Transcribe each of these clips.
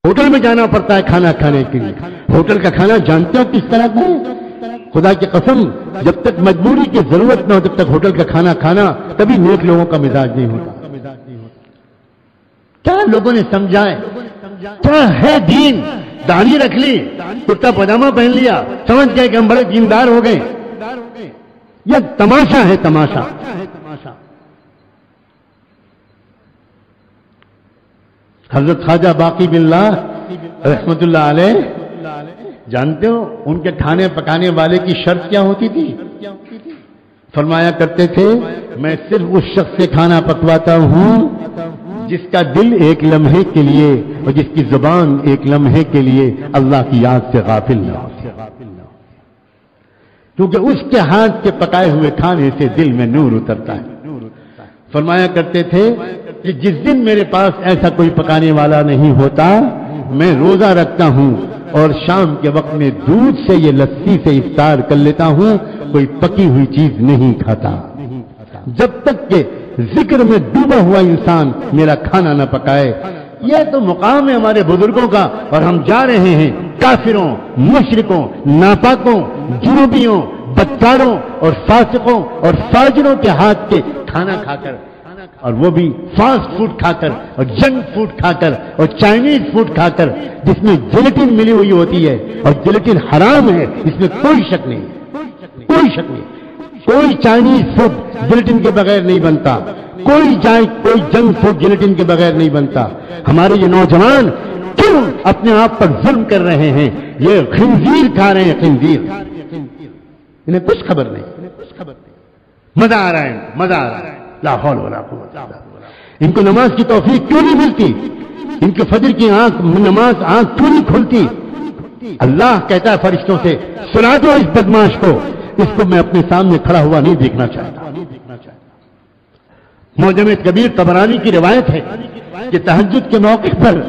Hotel میں جانا پڑتا ہے کھانا کھانے کے لیے. ہوٹل کا کھانا جانتے ہو کس طرح کا ہے؟ خدا کی قسم جب تک مجبوری کی ضرورت نہ ہو تب تک ہوٹل کا کھانا کھانا کبھی نیک لوگوں کا مزاج نہیں ہوتا. کیا لوگوں نے سمجھا ہے؟ کیا ہے دین؟ داڑھی رکھ لی, کرتا پاجامہ پہن لیا, سمجھ گئے کہ ہم بڑے دیندار ہو گئے. یہ تماشا ہے, تماشا. حضرت خواجہ باقی باللہ رحمت اللہ علیہ جانتے ہو ان کے کھانے پکانے والے کی شرط کیا ہوتی تھی؟ فرمایا کرتے تھے میں صرف اس شخص سے کھانا پکواتا ہوں جس کا دل ایک لمحے کے لیے اور جس کی زبان ایک لمحے کے لیے اللہ کی یاد سے غافل نہ ہو, کیونکہ اس کے ہاتھ کے پکائے ہوئے کھانے سے دل میں نور اترتا ہے. فرمایا کرتے تھے کہ جس دن میرے پاس ایسا کوئی پکانے والا نہیں ہوتا میں روزہ رکھتا ہوں اور شام کے وقت میں دودھ سے یہ لسی سے افطار کر لیتا ہوں, کوئی پکی ہوئی چیز نہیں کھاتا جب تک کہ ذکر میں ڈوبا ہوا انسان میرا کھانا نہ پکائے. یہ تو مقام ہے ہمارے بزرگوں کا, اور ہم جا رہے ہیں کافروں, مشرکوں, ناپاکوں, جنوبیوں, بدکاروں اور فاسقوں اور فاجروں کے ہاتھ کے کھانا کھا کر, اور وہ بھی فاسٹ فوڈ کھا کر اور جنک فوڈ کھا کر اور چائنیز فوڈ کھا کر جس میں جیلیٹن ملی ہوئی ہوتی ہے, اور جیلیٹن حرام ہے, اس میں کوئی شک نہیں, کوئی شک نہیں. کوئی چائنیز فوڈ جیلیٹن کے بغیر نہیں بنتا, کوئی جنک فوڈ جیلیٹن کے بغیر نہیں بنتا. ہمارے یہ نوجوان کیوں اپنے آپ پر ظلم کر رہے ہیں؟ یہ خنزیر کھا رہے ہیں, خنزیر. انہیں کچھ خبر نہیں, مزہ آ رہا ہے, مزہ آ رہا ہے. لا حول ولا قوت الا باللہ. ان کو نماز کی توفیق کیوں نہیں ملتی؟ ان کے فجر کی نماز آنکھ کیوں نہیں کھلتی؟ اللہ کہتا ہے فرشتوں سے سنا دو اس بدماش کو, اس کو میں اپنے سامنے کھڑا ہوا نہیں دیکھنا چاہتا. معجم کبیر طبرانی کی روایت ہے کہ تہجد کے موقع پر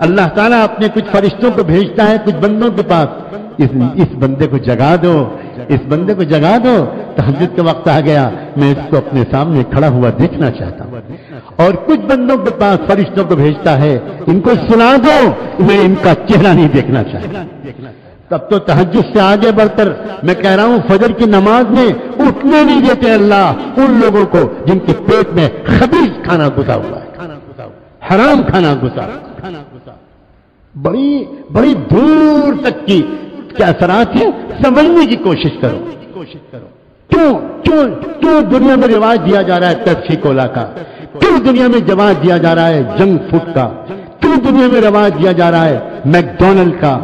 اللہ تعالیٰ اپنے کچھ فرشتوں کو بھیجتا ہے کچھ بندوں کے پاس, اس بندے کو جگا دو, اس بندے کو جگا دو, تہجد کا وقت آ گیا, میں اس کو اپنے سامنے کھڑا ہوا دیکھنا چاہتا ہوں. اور کچھ بندوں کے پاس فرشتوں کو بھیجتا ہے ان کو سنا دو, میں ان کا چہرہ نہیں دیکھنا چاہتا. تب تو تہجد سے آگے بڑھ کر میں کہہ رہا ہوں فجر کی نماز میں اٹھنے نہیں دیتے اللہ ان لوگوں کو جن کے پیٹ میں خبیث کھانا گھسا ہوا ہے, حرام کھانا گھسا. بڑی بڑی دور تک کی کیا اثرات ہیں, سمجھنے کی کوشش کرو. کیوں دنیا میں رواج دیا جا رہا ہے پیپسی کولا کا؟ کیوں دنیا میں رواج دیا جا رہا ہے جنک فوڈ کا؟ کیوں دنیا میں رواج دیا جا رہا ہے میک ڈونلڈ کا؟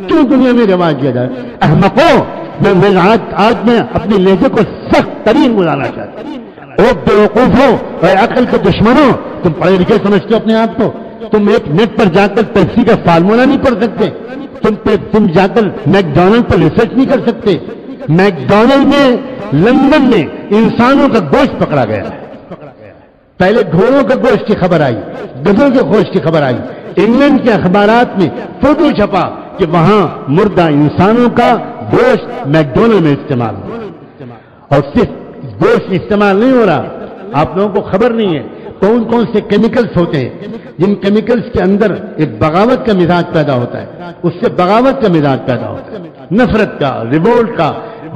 کیوں دنیا میں رواج دیا جا رہا ہے؟ احمقوں, میں آج میں اپنے لہجے کو سخت ترین بلانا چاہتا ہوں. او بیوقوفوں اور عقل کے دشمنوں, تم پڑھے لکھے سمجھتے ہو اپنے آپ کو؟ تم ایک نیٹ پر جا کر پیپسی کا فارمولا نہیں پڑھ سکتے, تم جا کر میک ڈونلڈ پر ریسرچ نہیں کر سکتے. میک ڈونلڈ میں لندن میں انسانوں کا گوشت پکڑا گیا ہے. پہلے گھوڑوں کا گوشت کی خبر آئی, گدھوں کے گوشت کی خبر آئی. انگلینڈ کے اخبارات میں فوٹو چھپا کہ وہاں مردہ انسانوں کا گوشت میک ڈونلڈ میں استعمال ہو, اور صرف گوشت استعمال نہیں ہو رہا, آپ لوگوں کو خبر نہیں ہے کون کون سے کیمیکلز ہوتے ہیں جن کیمیکلز کے اندر ایک بغاوت کا مزاج پیدا ہوتا ہے, اس سے بغاوت کا مزاج پیدا ہوتا ہے, نفرت کا, ریوولٹ کا,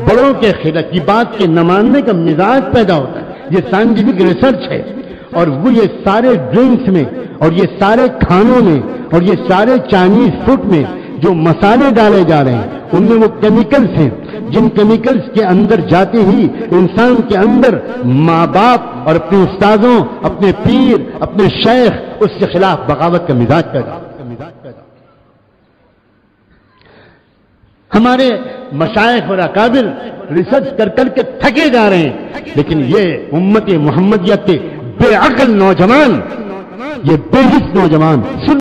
بڑوں کے خلاف کی بات کے نہ ماننے کا مزاج پیدا ہوتا ہے. یہ سائنٹیفک ریسرچ ہے. اور وہ یہ سارے ڈرنکس میں اور یہ سارے کھانوں میں اور یہ سارے چائنیز فوڈ میں جو مسالے ڈالے جا رہے ہیں ان میں وہ کیمیکلز ہیں جن کیمیکلز کے اندر جاتے ہی انسان کے اندر ماں باپ اور اپنے استادوں, اپنے پیر, اپنے شیخ اس کے خلاف بغاوت کا مزاج پیدا. ہمارے مشائخ اور اکابر ریسرچ کر کر کے تھکے جا رہے ہیں, لیکن یہ امت محمدیہ کے بے عقل نوجوان, یہ بے حس نوجوان سن